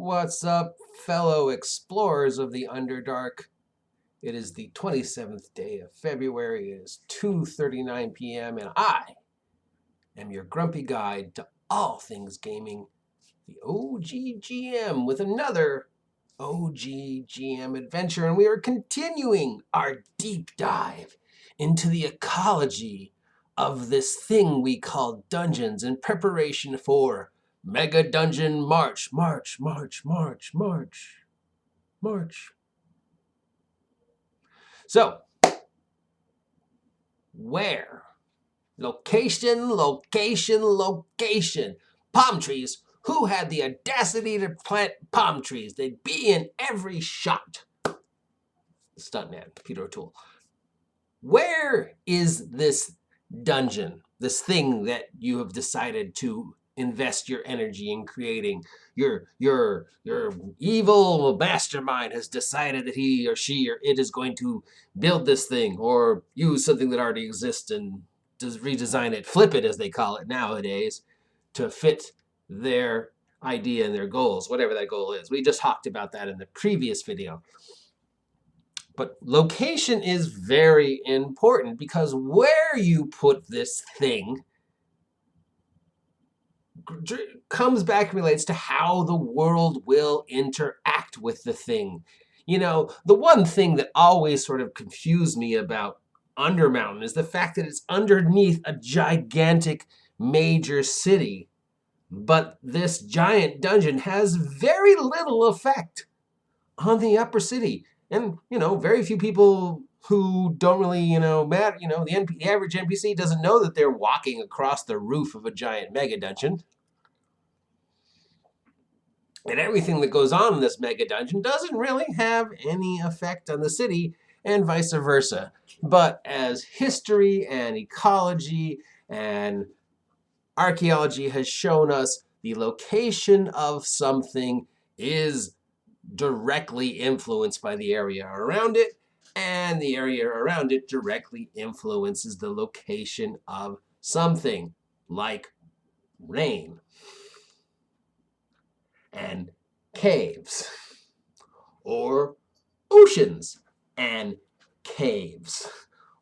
What's up, fellow explorers of the Underdark? It is the 27th day of February. It is 2:39 p.m. and I am your grumpy guide to all things gaming, the OGGM, with another OGGM adventure, and we are continuing our deep dive into the ecology of this thing we call dungeons in preparation for Megadungeon March. So, where? Location. Palm trees. Who had the audacity to plant palm trees? They'd be in every shot. Stuntman, Peter O'Toole. Where is this dungeon? This thing that you have decided to invest your energy in creating? Your evil mastermind has decided that he or she or it is going to build this thing or use something that already exists and redesign it, flip it as they call it nowadays, to fit their idea and their goals, whatever that goal is. We just talked about that in the previous video. But location is very important because where you put this thing comes back and relates to how the world will interact with the thing. You know, the one thing that always sort of confused me about Undermtn is the fact that it's underneath a gigantic major city. But this giant dungeon has very little effect on the upper city. And, very few people who don't really, matter, the average NPC doesn't know that they're walking across the roof of a giant mega dungeon. And everything that goes on in this mega dungeon doesn't really have any effect on the city, and vice versa. But as history and ecology and archaeology has shown us, the location of something is directly influenced by the area around it, and the area around it directly influences the location of something, like rain and caves, or oceans and caves,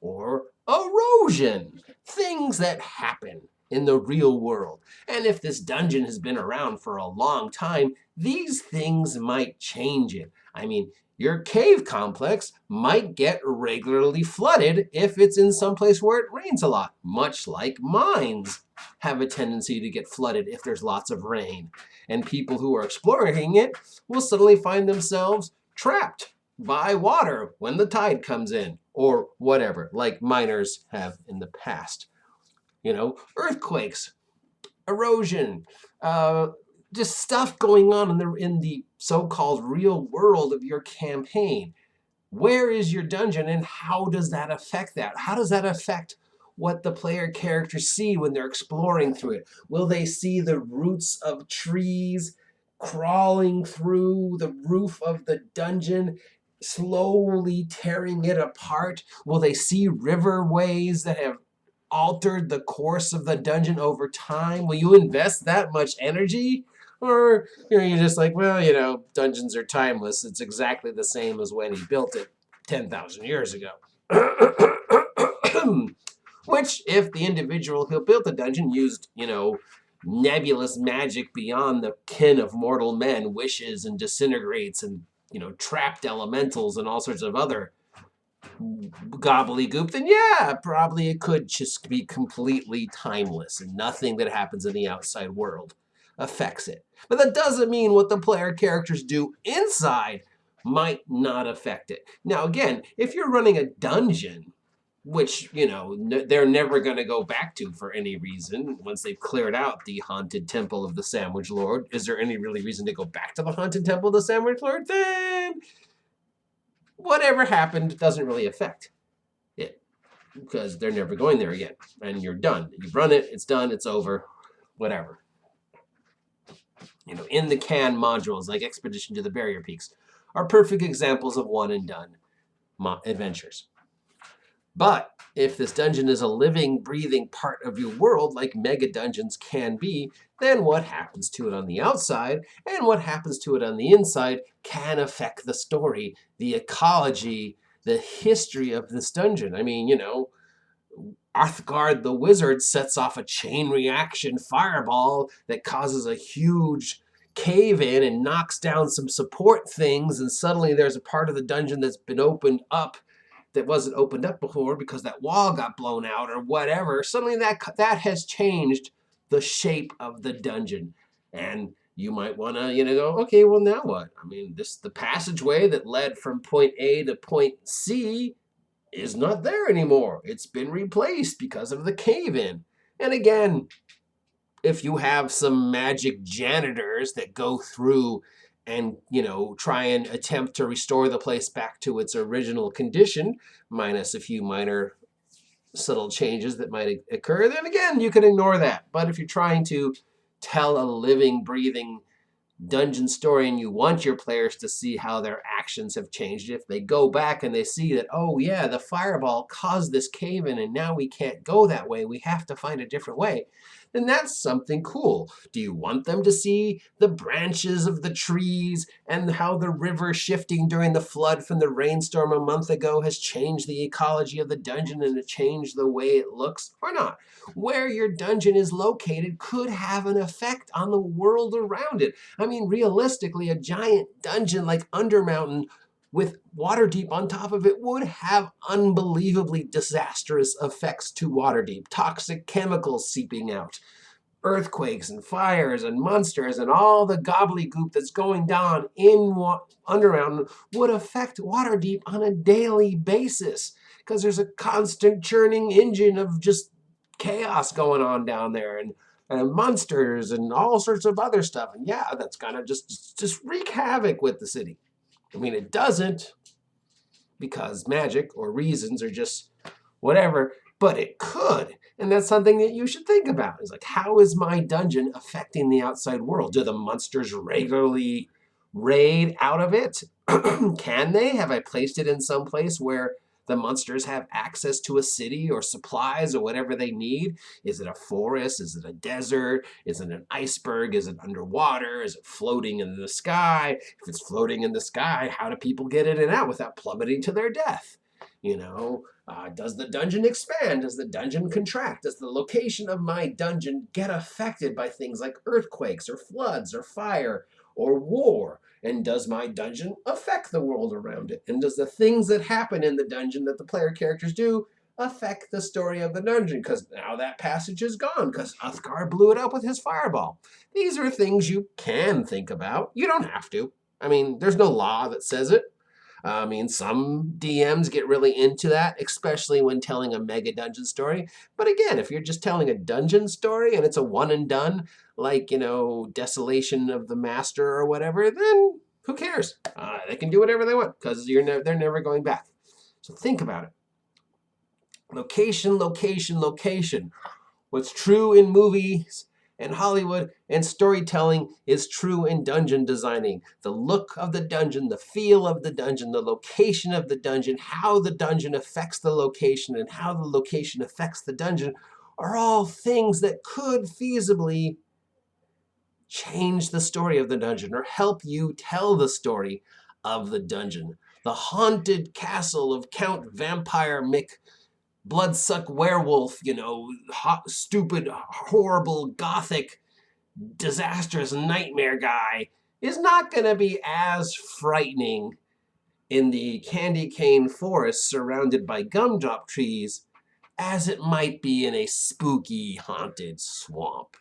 or erosion, things that happen in the real world. And if this dungeon has been around for a long time, these things might change it. I mean, your cave complex might get regularly flooded if it's in some place where it rains a lot, much like mines have a tendency to get flooded if there's lots of rain. And people who are exploring it will suddenly find themselves trapped by water when the tide comes in, or whatever, like miners have in the past. Earthquakes, erosion, just stuff going on in the so-called real world of your campaign. Where is your dungeon, and how does that affect that? How does that affect what the player characters see when they're exploring through it? Will they see the roots of trees crawling through the roof of the dungeon, slowly tearing it apart? Will they see riverways that have altered the course of the dungeon over time? Will you invest that much energy? Or you're just like, well, dungeons are timeless. It's exactly the same as when he built it 10,000 years ago. Which, if the individual who built the dungeon used, nebulous magic beyond the ken of mortal men, wishes and disintegrates and, trapped elementals and all sorts of other gobbledygook, then yeah, probably it could just be completely timeless and nothing that happens in the outside world affects it. But that doesn't mean what the player characters do inside might not affect it. Now again, if you're running a dungeon, which, they're never going to go back to for any reason, once they've cleared out the haunted temple of the Sandwich Lord, is there any really reason to go back to the haunted temple of the Sandwich Lord? Then whatever happened doesn't really affect it because they're never going there again, and you're done. You've run it, it's done, it's over, whatever. In the can modules like Expedition to the Barrier Peaks are perfect examples of one and done adventures. But if this dungeon is a living, breathing part of your world, like Megadungeons can be, then what happens to it on the outside and what happens to it on the inside can affect the story, the ecology, the history of this dungeon. I mean, Arthgard the wizard sets off a chain reaction fireball that causes a huge cave in and knocks down some support things, and suddenly there's a part of the dungeon that's been opened up that wasn't opened up before because that wall got blown out or whatever. Suddenly that has changed the shape of the dungeon. And you might want to, go, okay, well, now what? I mean, the passageway that led from point A to point C is not there anymore. It's been replaced because of the cave-in. And again, if you have some magic janitors that go through and, try and attempt to restore the place back to its original condition, minus a few minor subtle changes that might occur, then again, you can ignore that. But if you're trying to tell a living, breathing dungeon story and you want your players to see how their actions have changed, if they go back and they see that, oh yeah, the fireball caused this cave-in and now we can't go that way, we have to find a different way, then that's something cool. Do you want them to see the branches of the trees and how the river shifting during the flood from the rainstorm a month ago has changed the ecology of the dungeon and it changed the way it looks, or not? Where your dungeon is located could have an effect on the world around it. I mean, realistically, a giant dungeon like Undermtn with Waterdeep on top of it would have unbelievably disastrous effects to Waterdeep. Toxic chemicals seeping out, earthquakes and fires and monsters and all the gobbledygook that's going down in Undermtn would affect Waterdeep on a daily basis because there's a constant churning engine of just chaos going on down there, and monsters and all sorts of other stuff. And yeah, that's gonna just wreak havoc with the city. I mean, it doesn't because magic or reasons or just whatever, but it could. And that's something that you should think about. Is like, how is my dungeon affecting the outside world? Do the monsters regularly raid out of it? Can they? Have I placed it in some place where the monsters have access to a city or supplies or whatever they need? Is it a forest? Is it a desert? Is it an iceberg? Is it underwater? Is it floating in the sky? If it's floating in the sky, how do people get in and out without plummeting to their death? Does the dungeon expand? Does the dungeon contract? Does the location of my dungeon get affected by things like earthquakes or floods or fire or war? And does my dungeon affect the world around it? And does the things that happen in the dungeon that the player characters do affect the story of the dungeon? Because now that passage is gone because Uthgar blew it up with his fireball. These are things you can think about. You don't have to. I mean, there's no law that says it. I mean, some DMs get really into that, especially when telling a mega dungeon story. But again, if you're just telling a dungeon story and it's a one and done, like, Desolation of the Master or whatever, then who cares? They can do whatever they want because they're never going back. So think about it. Location, location, location. What's true in movies and Hollywood and storytelling is true in dungeon designing. The look of the dungeon, the feel of the dungeon, the location of the dungeon, how the dungeon affects the location and how the location affects the dungeon are all things that could feasibly change the story of the dungeon or help you tell the story of the dungeon. The haunted castle of Count Vampire Mick Bloodsuck Werewolf, hot, stupid, horrible, gothic, disastrous nightmare guy is not going to be as frightening in the candy cane forest surrounded by gumdrop trees as it might be in a spooky, haunted swamp.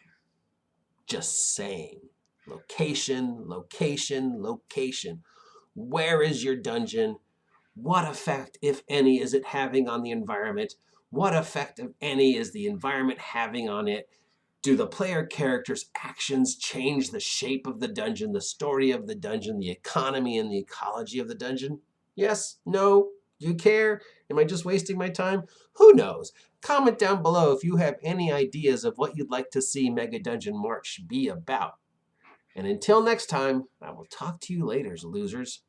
Just saying. Location, location, location. Where is your dungeon? What effect, if any, is it having on the environment? What effect, if any, is the environment having on it? Do the player characters' actions change the shape of the dungeon, the story of the dungeon, the economy and the ecology of the dungeon? Yes? No? Do you care? Am I just wasting my time? Who knows? Comment down below if you have any ideas of what you'd like to see Mega Dungeon March be about. And until next time, I will talk to you later, losers.